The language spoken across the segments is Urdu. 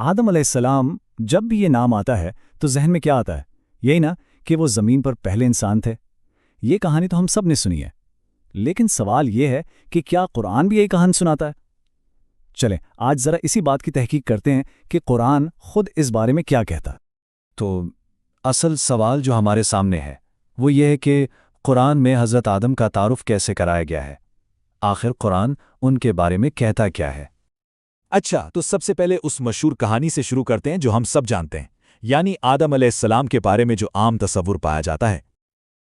آدم علیہ السلام جب بھی یہ نام آتا ہے تو ذہن میں کیا آتا ہے؟ یہی نا کہ وہ زمین پر پہلے انسان تھے۔ یہ کہانی تو ہم سب نے سنی ہے، لیکن سوال یہ ہے کہ کیا قرآن بھی یہی کہانی سناتا ہے؟ چلیں آج ذرا اسی بات کی تحقیق کرتے ہیں کہ قرآن خود اس بارے میں کیا کہتا ہے۔ تو اصل سوال جو ہمارے سامنے ہے وہ یہ ہے کہ قرآن میں حضرت آدم کا تعارف کیسے کرایا گیا ہے؟ آخر قرآن ان کے بارے میں کہتا کیا ہے؟ اچھا، تو سب سے پہلے اس مشہور کہانی سے شروع کرتے ہیں جو ہم سب جانتے ہیں، یعنی آدم علیہ السلام کے بارے میں جو عام تصور پایا جاتا ہے۔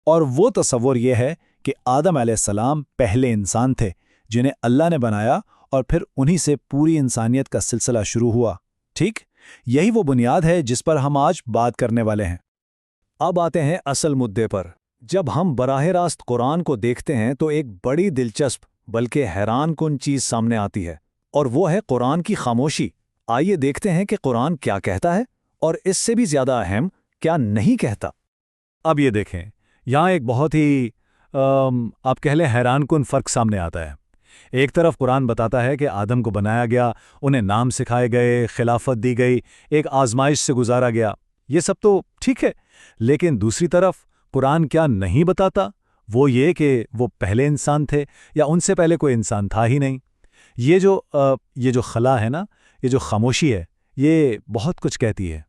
اور وہ تصور یہ ہے کہ آدم علیہ السلام پہلے انسان تھے جنہیں اللہ نے بنایا اور پھر انہی سے پوری انسانیت کا سلسلہ شروع ہوا۔ ٹھیک، یہی وہ بنیاد ہے جس پر ہم آج بات کرنے والے ہیں۔ اب آتے ہیں اصل مدعے پر۔ جب ہم براہ راست قرآن کو دیکھتے ہیں تو ایک بڑی دلچسپ بلکہ حیران کن چیز سامنے آتی ہے، اور وہ ہے قرآن کی خاموشی۔ آئیے دیکھتے ہیں کہ قرآن کیا کہتا ہے اور اس سے بھی زیادہ اہم کیا نہیں کہتا۔ اب یہ دیکھیں، یہاں ایک بہت ہی آپ کہہ لیں حیران کن فرق سامنے آتا ہے۔ ایک طرف قرآن بتاتا ہے کہ آدم کو بنایا گیا، انہیں نام سکھائے گئے، خلافت دی گئی، ایک آزمائش سے گزارا گیا، یہ سب تو ٹھیک ہے، لیکن دوسری طرف قرآن کیا نہیں بتاتا؟ وہ یہ کہ وہ پہلے انسان تھے یا ان سے پہلے کوئی انسان تھا ہی نہیں۔ یہ جو خلا ہے نا، یہ جو خاموشی ہے، یہ بہت کچھ کہتی ہے۔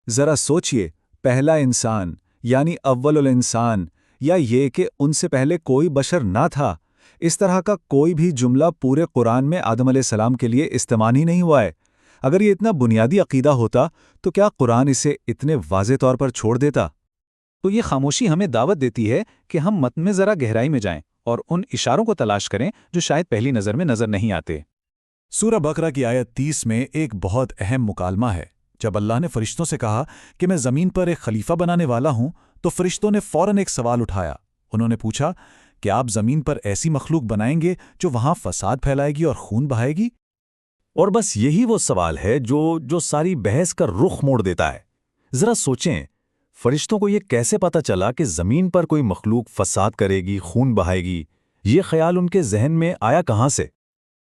ذرا سوچئے، پہلا انسان یعنی اول الانسان، یا یہ کہ ان سے پہلے کوئی بشر نہ تھا، اس طرح کا کوئی بھی جملہ پورے قرآن میں آدم علیہ السلام کے لیے استعمال ہی نہیں ہوا ہے۔ اگر یہ اتنا بنیادی عقیدہ ہوتا تو کیا قرآن اسے اتنے واضح طور پر چھوڑ دیتا؟ تو یہ خاموشی ہمیں دعوت دیتی ہے کہ ہم متن میں ذرا گہرائی میں جائیں اور ان اشاروں کو تلاش کریں جو شاید پہلی نظر میں نظر نہیں آتے۔ سورہ بقرہ کی آیت 30 میں ایک بہت اہم مکالمہ ہے۔ جب اللہ نے فرشتوں سے کہا کہ میں زمین پر ایک خلیفہ بنانے والا ہوں، تو فرشتوں نے فوراً ایک سوال اٹھایا۔ انہوں نے پوچھا کہ آپ زمین پر ایسی مخلوق بنائیں گے جو وہاں فساد پھیلائے گی اور خون بہائے گی؟ اور بس یہی وہ سوال ہے جو ساری بحث کا رخ موڑ دیتا ہے۔ ذرا سوچیں، فرشتوں کو یہ کیسے پتا چلا کہ زمین پر کوئی مخلوق فساد کرے گی، خون بہائے گی؟ یہ خیال ان کے ذہن میں آیا کہاں سے؟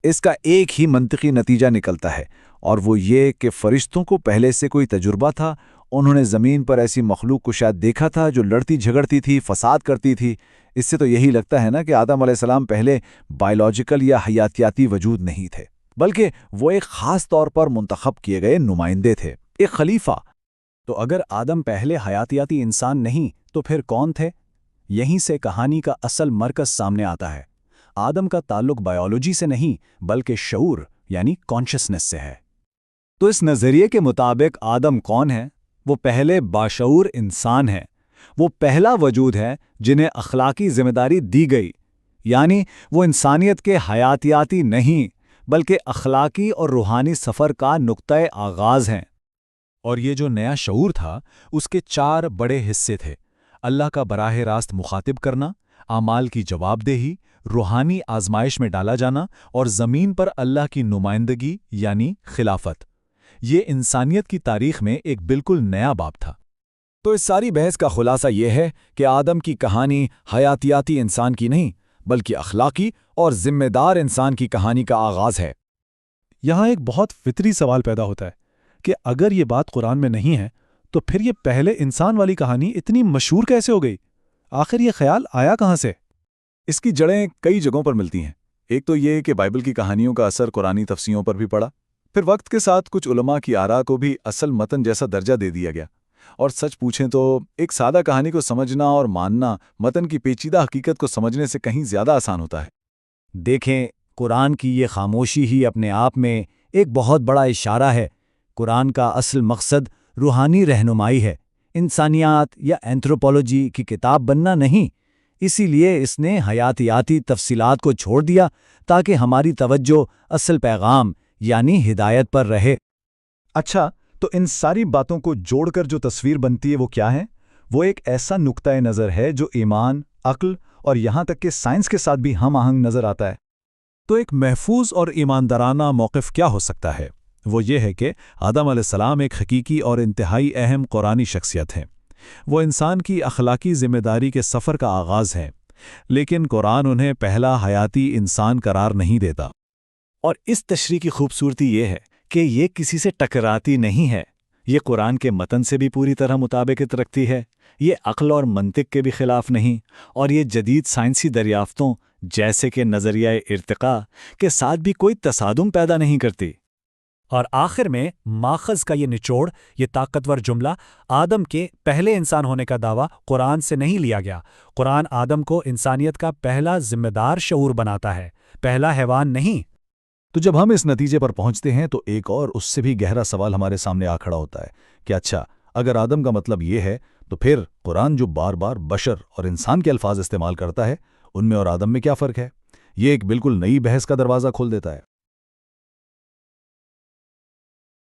اس کا ایک ہی منطقی نتیجہ نکلتا ہے، اور وہ یہ کہ فرشتوں کو پہلے سے کوئی تجربہ تھا۔ انہوں نے زمین پر ایسی مخلوق کو شاید دیکھا تھا جو لڑتی جھگڑتی تھی، فساد کرتی تھی۔ اس سے تو یہی لگتا ہے نا کہ آدم علیہ السلام پہلے بائیولوجیکل یا حیاتیاتی وجود نہیں تھے، بلکہ وہ ایک خاص طور پر منتخب کیے گئے نمائندے تھے، ایک خلیفہ۔ تو اگر آدم پہلے حیاتیاتی انسان نہیں تو پھر کون تھے؟ یہیں سے کہانی کا اصل مرکز سامنے آتا ہے۔ آدم کا تعلق بائیولوجی سے نہیں بلکہ شعور یعنی کانشسنس سے ہے۔ تو اس نظریے کے مطابق آدم کون ہے؟ وہ پہلے باشعور انسان ہیں۔ وہ پہلا وجود ہے جنہیں اخلاقی ذمہ داری دی گئی، یعنی وہ انسانیت کے حیاتیاتی نہیں بلکہ اخلاقی اور روحانی سفر کا نقطۂ آغاز ہیں۔ اور یہ جو نیا شعور تھا، اس کے 4 بڑے حصے تھے: اللہ کا براہ راست مخاطب کرنا، اعمال کی جواب دہی، روحانی آزمائش میں ڈالا جانا، اور زمین پر اللہ کی نمائندگی یعنی خلافت۔ یہ انسانیت کی تاریخ میں ایک بالکل نیا باب تھا۔ تو اس ساری بحث کا خلاصہ یہ ہے کہ آدم کی کہانی حیاتیاتی انسان کی نہیں بلکہ اخلاقی اور ذمہ دار انسان کی کہانی کا آغاز ہے۔ یہاں ایک بہت فطری سوال پیدا ہوتا ہے کہ اگر یہ بات قرآن میں نہیں ہے تو پھر یہ پہلے انسان والی کہانی اتنی مشہور کیسے ہو گئی؟ آخر یہ خیال آیا کہاں سے؟ اس کی جڑیں کئی جگہوں پر ملتی ہیں۔ ایک تو یہ کہ بائبل کی کہانیوں کا اثر قرآنی تفسیروں پر بھی پڑا، پھر وقت کے ساتھ کچھ علماء کی آراء کو بھی اصل متن جیسا درجہ دے دیا گیا، اور سچ پوچھیں تو ایک سادہ کہانی کو سمجھنا اور ماننا متن کی پیچیدہ حقیقت کو سمجھنے سے کہیں زیادہ آسان ہوتا ہے۔ دیکھیں، قرآن کی یہ خاموشی ہی اپنے آپ میں ایک بہت بڑا اشارہ ہے۔ قرآن کا اصل مقصد روحانی رہنمائی ہے، انسانیات یا اینتھروپولوجی کی کتاب بننا نہیں۔ اسی لیے اس نے حیاتیاتی تفصیلات کو چھوڑ دیا تاکہ ہماری توجہ اصل پیغام یعنی ہدایت پر رہے۔ اچھا، تو ان ساری باتوں کو جوڑ کر جو تصویر بنتی ہے وہ کیا ہے؟ وہ ایک ایسا نقطۂ نظر ہے جو ایمان، عقل اور یہاں تک کہ سائنس کے ساتھ بھی ہم آہنگ نظر آتا ہے۔ تو ایک محفوظ اور ایماندارانہ موقف کیا ہو سکتا ہے؟ وہ یہ ہے کہ آدم علیہ السلام ایک حقیقی اور انتہائی اہم قرآنی شخصیت ہیں۔ وہ انسان کی اخلاقی ذمہ داری کے سفر کا آغاز ہیں، لیکن قرآن انہیں پہلا حیاتی انسان قرار نہیں دیتا۔ اور اس تشریح کی خوبصورتی یہ ہے کہ یہ کسی سے ٹکراتی نہیں ہے، یہ قرآن کے متن سے بھی پوری طرح مطابقت رکھتی ہے، یہ عقل اور منطق کے بھی خلاف نہیں، اور یہ جدید سائنسی دریافتوں جیسے کہ نظریہ ارتقاء کے ساتھ بھی کوئی تصادم پیدا نہیں کرتی۔ اور آخر میں ماخذ کا یہ نچوڑ، یہ طاقتور جملہ، آدم کے پہلے انسان ہونے کا دعویٰ قرآن سے نہیں لیا گیا۔ قرآن آدم کو انسانیت کا پہلا ذمہ دار شعور بناتا ہے، پہلا حیوان نہیں۔ تو جب ہم اس نتیجے پر پہنچتے ہیں تو ایک اور اس سے بھی گہرا سوال ہمارے سامنے آ کھڑا ہوتا ہے کہ اچھا، اگر آدم کا مطلب یہ ہے تو پھر قرآن جو بار بار بشر اور انسان کے الفاظ استعمال کرتا ہے، ان میں اور آدم میں کیا فرق ہے؟ یہ ایک بالکل نئی بحث کا دروازہ کھول دیتا ہے۔